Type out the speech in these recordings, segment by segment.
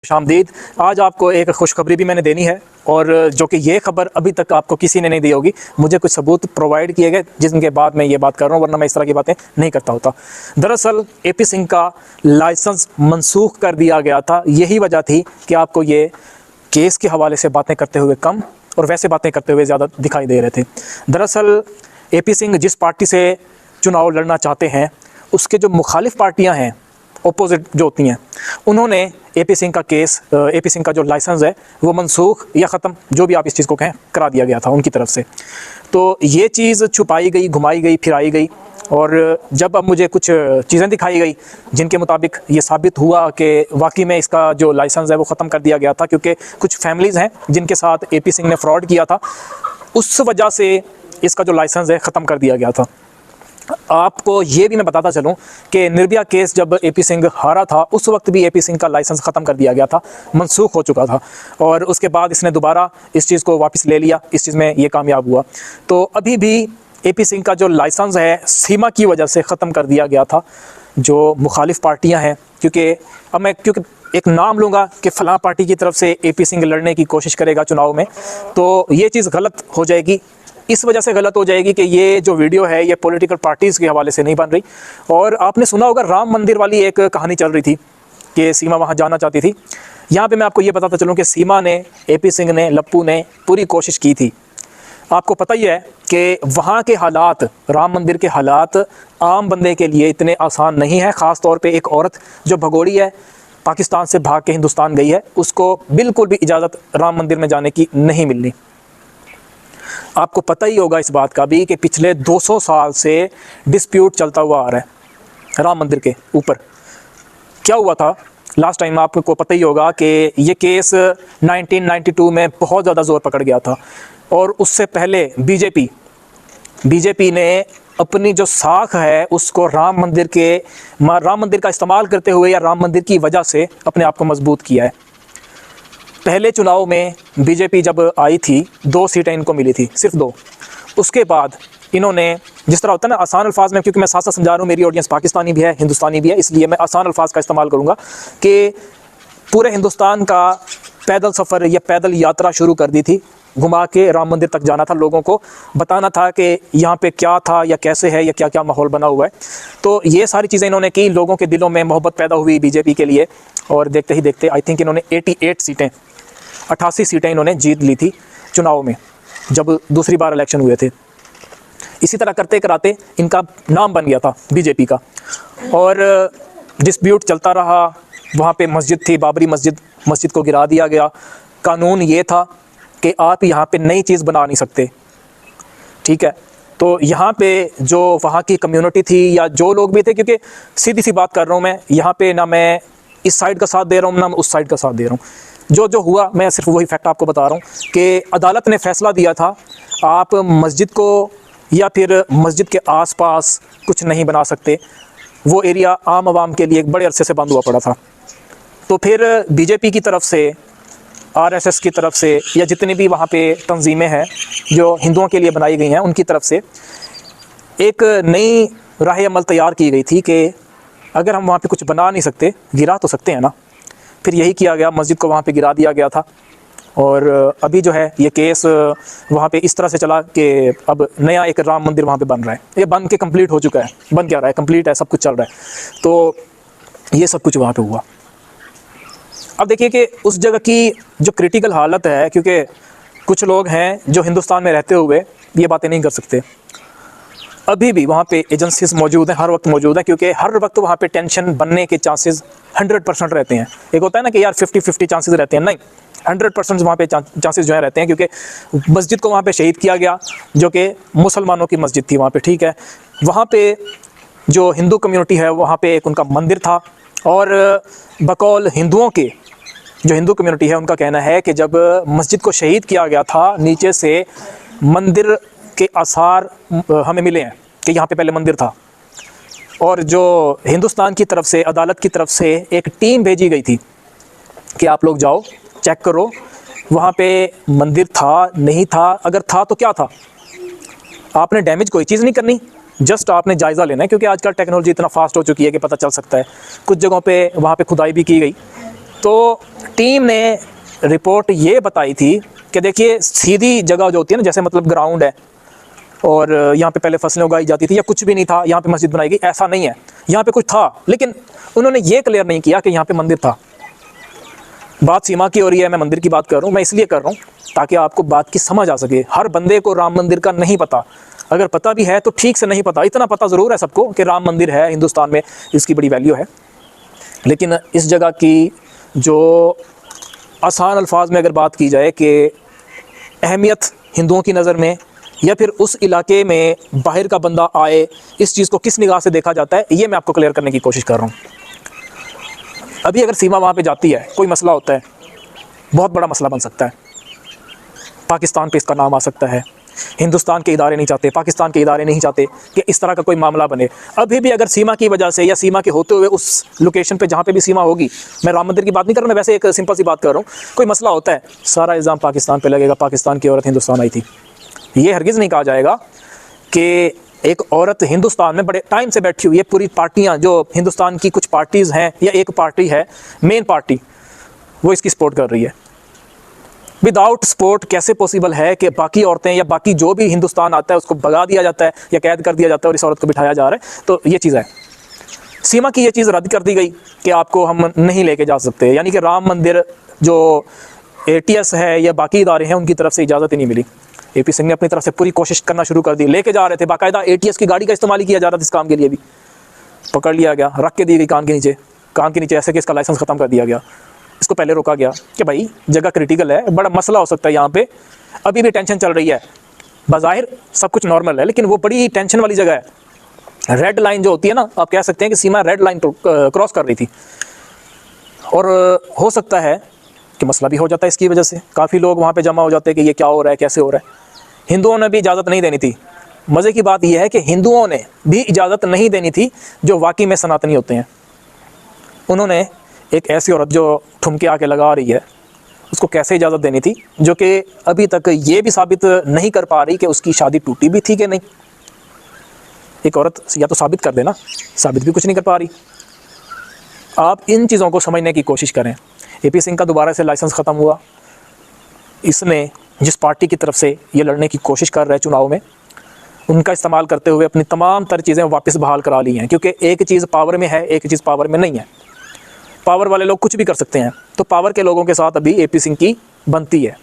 खुशामदीद। आज आपको एक खुशखबरी भी मैंने देनी है और जो कि ये खबर अभी तक आपको किसी ने नहीं दी होगी। मुझे कुछ सबूत प्रोवाइड किए गए जिनके बाद मैं ये बात कर रहा हूँ, वरना मैं इस तरह की बातें नहीं करता होता। दरअसल एपी सिंह का लाइसेंस मनसूख कर दिया गया था। यही वजह थी कि आपको ये केस के हवाले से बातें करते हुए कम और वैसे बातें करते हुए ज़्यादा दिखाई दे रहे थे। दरअसल एपी सिंह जिस पार्टी से चुनाव लड़ना चाहते हैं, उसके जो मुखालिफ पार्टियाँ हैं, ऑपोजिट जो होती हैं, उन्होंने एपी सिंह का केस, एपी सिंह का जो लाइसेंस है वो मनसूख या ख़त्म, जो भी आप इस चीज़ को कहें, करा दिया गया था उनकी तरफ से। तो ये चीज़ छुपाई गई, घुमाई गई, फिराई गई और जब अब मुझे कुछ चीज़ें दिखाई गई जिनके मुताबिक ये साबित हुआ कि वाकई में इसका जो लाइसेंस है वो ख़त्म कर दिया गया था, क्योंकि कुछ फैमिलीज़ हैं जिनके साथ एपी सिंह ने फ्रॉड किया था, उस वजह से इसका जो लाइसेंस है ख़त्म कर दिया गया था। आपको ये भी मैं बताता चलूं कि निर्भया केस जब एपी सिंह हारा था, उस वक्त भी एपी सिंह का लाइसेंस ख़त्म कर दिया गया था, मनसूख हो चुका था और उसके बाद इसने दोबारा इस चीज़ को वापस ले लिया, इस चीज़ में ये कामयाब हुआ। तो अभी भी एपी सिंह का जो लाइसेंस है सीमा की वजह से ख़त्म कर दिया गया था। जो मुखालिफ पार्टियाँ हैं, क्योंकि अब मैं एक नाम लूँगा कि फ़लाँ पार्टी की तरफ से एपी सिंह लड़ने की कोशिश करेगा चुनाव में, तो ये चीज़ गलत हो जाएगी। इस वजह से गलत हो जाएगी कि ये जो वीडियो है ये पॉलिटिकल पार्टीज़ के हवाले से नहीं बन रही। और आपने सुना होगा राम मंदिर वाली एक कहानी चल रही थी कि सीमा वहाँ जाना चाहती थी। यहाँ पे मैं आपको ये बताता चलूँ कि सीमा ने, एपी सिंह ने, लप्पू ने पूरी कोशिश की थी। आपको पता ही है कि वहाँ के हालात, राम मंदिर के हालात आम बंदे के लिए इतने आसान नहीं है। ख़ास तौर पे एक औरत जो भगोड़ी है, पाकिस्तान से भाग के हिंदुस्तान गई है, उसको बिल्कुल भी इजाज़त राम मंदिर में जाने की नहीं मिलनी। आपको पता ही होगा इस बात का भी कि पिछले 200 साल से डिस्प्यूट चलता हुआ आ रहा है राम मंदिर के ऊपर। क्या हुआ था लास्ट टाइम, आपको पता ही होगा कि ये केस 1992 में बहुत ज़्यादा ज़ोर पकड़ गया था और उससे पहले बीजेपी ने अपनी जो साख है उसको राम मंदिर का इस्तेमाल करते हुए या राम मंदिर की वजह से अपने आप को मजबूत किया है। पहले चुनाव में बीजेपी जब आई थी 2 सीटें इनको मिली थी, सिर्फ 2। उसके बाद इन्होंने, जिस तरह होता है ना आसान अल्फाज में, क्योंकि मैं साथ साथ समझा रहा हूँ, मेरी ऑडियंस पाकिस्तानी भी है, हिंदुस्तानी भी है, इसलिए मैं आसान अल्फाज का इस्तेमाल करूँगा कि पूरे हिंदुस्तान का पैदल सफ़र या पैदल यात्रा शुरू कर दी थी। घुमा के राम मंदिर तक जाना था, लोगों को बताना था कि यहाँ पे क्या था या कैसे है या क्या क्या माहौल बना हुआ है। तो ये सारी चीज़ें इन्होंने की, लोगों के दिलों में मोहब्बत पैदा हुई बीजेपी के लिए और देखते ही देखते आई थिंक इन्होंने 88 सीटें इन्होंने जीत ली थी चुनाव में जब दूसरी बार इलेक्शन हुए थे। इसी तरह करते कराते इनका नाम बन गया था बीजेपी का और डिस्प्यूट चलता रहा। वहाँ पे मस्जिद थी, बाबरी मस्जिद को गिरा दिया गया। कानून ये था कि आप यहाँ पे नई चीज़ बना नहीं सकते, ठीक है। तो यहाँ पे जो वहाँ की कम्युनिटी थी या जो लोग भी थे, क्योंकि सीधी सी बात कर रहा हूँ मैं, यहाँ पे ना मैं इस साइड का साथ दे रहा हूँ ना मैं उस साइड का साथ दे रहा हूँ। जो हुआ मैं सिर्फ वही फैक्ट आपको बता रहा हूँ कि अदालत ने फैसला दिया था आप मस्जिद को या फिर मस्जिद के आसपास कुछ नहीं बना सकते। वो एरिया आम आवाम के लिए एक बड़े अरसे से बंद हुआ पड़ा था। तो फिर बीजेपी की तरफ से, आरएसएस की तरफ से या जितनी भी वहाँ पे तंजीमें हैं जो हिंदुओं के लिए बनाई गई हैं, उनकी तरफ से एक नई राह अमल तैयार की गई थी कि अगर हम वहाँ पे कुछ बना नहीं सकते, गिरा तो सकते हैं ना। फिर यही किया गया, मस्जिद को वहाँ पे गिरा दिया गया था और अभी जो है ये केस वहाँ पे इस तरह से चला कि अब नया एक राम मंदिर वहाँ पे बन रहा है। ये बन के कंप्लीट हो चुका है, बन क्या रहा है, कंप्लीट है, सब कुछ चल रहा है। तो ये सब कुछ वहाँ पे हुआ। अब देखिए कि उस जगह की जो क्रिटिकल हालत है, क्योंकि कुछ लोग हैं जो हिंदुस्तान में रहते हुए ये बातें नहीं कर सकते। अभी भी वहाँ पे एजेंसीज मौजूद हैं, हर वक्त मौजूद है, क्योंकि हर वक्त वहाँ पे टेंशन बनने के चांसेस 100% रहते हैं। एक होता है ना कि यार 50-50 चांसेस रहते हैं, नहीं, 100% वहाँ पे चांसेस जो है रहते हैं, क्योंकि मस्जिद को वहाँ पे शहीद किया गया जो कि मुसलमानों की मस्जिद थी वहाँ पे, ठीक है। वहाँ पे जो हिंदू कम्युनिटी है वहाँ पे एक उनका मंदिर था और बकौल हिंदुओं के, जो हिंदू कम्युनिटी है उनका कहना है कि जब मस्जिद को शहीद किया गया था, नीचे से मंदिर के आसार हमें मिले हैं कि यहाँ पे पहले मंदिर था। और जो हिंदुस्तान की तरफ से, अदालत की तरफ से एक टीम भेजी गई थी कि आप लोग जाओ चेक करो वहाँ पे मंदिर था नहीं था, अगर था तो क्या था। आपने डैमेज कोई चीज़ नहीं करनी, जस्ट आपने जायज़ा लेना है, क्योंकि आजकल टेक्नोलॉजी इतना फास्ट हो चुकी है कि पता चल सकता है। कुछ जगहों पे वहाँ पे खुदाई भी की गई तो टीम ने रिपोर्ट ये बताई थी कि देखिए सीधी जगह जो होती है ना, जैसे मतलब ग्राउंड है और यहाँ पे पहले फसलें उगाई जाती थी या कुछ भी नहीं था, यहाँ पे मस्जिद बनाई गई, ऐसा नहीं है। यहाँ पे कुछ था, लेकिन उन्होंने ये क्लियर नहीं किया कि यहाँ पे मंदिर था। बात सीमा की हो रही है, मैं मंदिर की बात कर रहा हूँ। मैं इसलिए कर रहा हूँ ताकि आपको बात की समझ आ सके। हर बंदे को राम मंदिर का नहीं पता, अगर पता भी है तो ठीक से नहीं पता। इतना पता ज़रूर है सबको कि राम मंदिर है हिंदुस्तान में, इसकी बड़ी वैल्यू है, लेकिन इस जगह की जो आसान अल्फाज में अगर बात की जाए कि अहमियत हिंदुओं की नज़र में या फिर उस इलाके में बाहर का बंदा आए, इस चीज़ को किस निगाह से देखा जाता है, ये मैं आपको क्लियर करने की कोशिश कर रहा हूँ। अभी अगर सीमा वहाँ पे जाती है, कोई मसला होता है, बहुत बड़ा मसला बन सकता है, पाकिस्तान पे इसका नाम आ सकता है। हिंदुस्तान के इदारे नहीं चाहते, पाकिस्तान के इदारे नहीं चाहते कि इस तरह का कोई मामला बने। अभी भी अगर सीमा की वजह से या सीमा के होते हुए उस लोकेशन पे जहाँ पे भी सीमा होगी, मैं राम मंदिर की बात नहीं कर रहा, मैं वैसे एक सिंपल सी बात कर रहा हूँ, कोई मसला होता है, सारा इल्ज़ाम पाकिस्तान पे लगेगा, पाकिस्तान की औरत हिंदुस्तान आई थी। ये हरगिज़ नहीं कहा जाएगा कि एक औरत हिंदुस्तान में बड़े टाइम से बैठी हुई है, पूरी पार्टियाँ जो हिंदुस्तान की कुछ पार्टीज़ हैं या एक पार्टी है मेन पार्टी, वो इसकी सपोर्ट कर रही है। विदाउट सपोर्ट कैसे पॉसिबल है कि बाकी औरतें या बाकी जो भी हिंदुस्तान आता है उसको भगा दिया जाता है या कैद कर दिया जाता है और इस औरत को बिठाया जा रहा है? तो ये चीज़ है। सीमा की ये चीज़ रद्द कर दी गई कि आपको हम नहीं लेके जा सकते, यानी कि राम मंदिर जो ATS है या बाकी इदारे हैं उनकी तरफ से इजाज़त ही नहीं मिली। AP सिंह ने अपनी तरफ से पूरी कोशिश करना शुरू कर दी, लेके जा रहे थे, बाकायदा ATS की गाड़ी का इस्तेमाल किया जा रहा था इस काम के लिए भी, पकड़ लिया गया, रख के दी गई कान के नीचे ऐसे कि इसका लाइसेंस ख़त्म कर दिया गया। इसको पहले रोका गया कि भाई जगह क्रिटिकल है, बड़ा मसला हो सकता है यहाँ पे, अभी भी टेंशन चल रही है, बाज़ाहिर सब कुछ नॉर्मल है लेकिन वो बड़ी टेंशन वाली जगह है। रेड लाइन जो होती है ना, आप कह सकते हैं कि सीमा रेड लाइन क्रॉस कर रही थी, और हो सकता है कि मसला भी हो जाता है इसकी वजह से। काफ़ी लोग वहाँ पे जमा हो जाते हैं कि ये क्या हो रहा है, कैसे हो रहा है। हिंदुओं ने भी इजाज़त नहीं देनी थी। मज़े की बात यह है कि हिंदुओं ने भी इजाज़त नहीं देनी थी जो वाकई में सनातनी होते हैं। उन्होंने एक ऐसी औरत जो ठुमके आके लगा रही है उसको कैसे इजाज़त देनी थी, जो कि अभी तक ये भी साबित नहीं कर पा रही कि उसकी शादी टूटी भी थी कि नहीं। एक औरत या तो साबित कर देना, साबित भी कुछ नहीं कर पा रही। आप इन चीज़ों को समझने की कोशिश करें। AP सिंह का दोबारा से लाइसेंस ख़त्म हुआ, इसने जिस पार्टी की तरफ से ये लड़ने की कोशिश कर रहे हैं चुनाव में, उनका इस्तेमाल करते हुए अपनी तमाम तर चीज़ें वापस बहाल करा ली हैं, क्योंकि एक चीज़ पावर में है, एक चीज़ पावर में नहीं है। पावर वाले लोग कुछ भी कर सकते हैं, तो पावर के लोगों के साथ अभी AP सिंह की बनती है।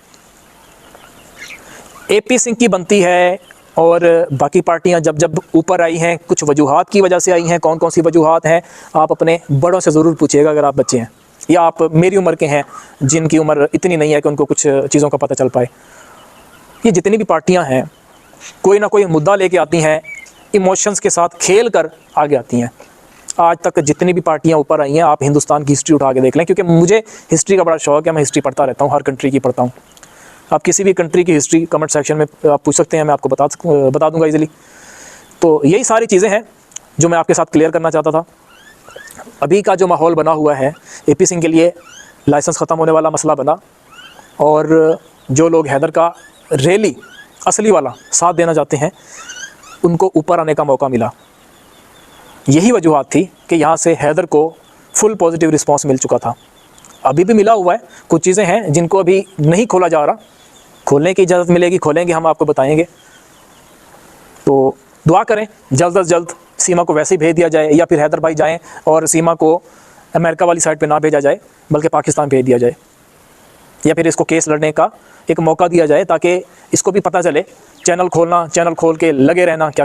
AP सिंह की बनती है, और बाकी पार्टियां जब जब ऊपर आई हैं कुछ वजूहात की वजह से आई हैं। कौन कौन सी वजूहात हैं आप अपने बड़ों से ज़रूर पूछिएगा अगर आप बच्चे हैं या आप मेरी उम्र के हैं जिनकी उम्र इतनी नहीं है कि उनको कुछ चीज़ों का पता चल पाए। ये जितनी भी पार्टियां हैं कोई ना कोई मुद्दा लेके आती हैं, इमोशंस के साथ खेल कर आगे आती हैं। आज तक जितनी भी पार्टियां ऊपर आई हैं, आप हिंदुस्तान की हिस्ट्री उठा के देख लें, क्योंकि मुझे हिस्ट्री का बड़ा शौक है, मैं हिस्ट्री पढ़ता रहता हूँ, हर कंट्री की पढ़ता हूँ। आप किसी भी कंट्री की हिस्ट्री कमेंट सेक्शन में आप पूछ सकते हैं, मैं आपको बता दूंगा इजीली। तो यही सारी चीज़ें हैं जो मैं आपके साथ क्लियर करना चाहता था। अभी का जो माहौल बना हुआ है, AP सिंह के लिए लाइसेंस ख़त्म होने वाला मसला बना, और जो लोग हैदर का रैली असली वाला साथ देना चाहते हैं उनको ऊपर आने का मौका मिला। यही वजूहात थी कि यहाँ से हैदर को फुल पॉजिटिव रिस्पांस मिल चुका था, अभी भी मिला हुआ है। कुछ चीज़ें हैं जिनको अभी नहीं खोला जा रहा, खोलने की इजाज़त मिलेगी, खोलेंगे, हम आपको बताएंगे। तो दुआ करें जल्द अज जल्द सीमा को वैसे ही भेज दिया जाए, या फिर हैदर भाई जाएं और सीमा को अमेरिका वाली साइड पे ना भेजा जाए बल्कि पाकिस्तान भेज दिया जाए, या फिर इसको केस लड़ने का एक मौका दिया जाए ताकि इसको भी पता चले। चैनल खोलना, चैनल खोल के लगे रहना क्या क्या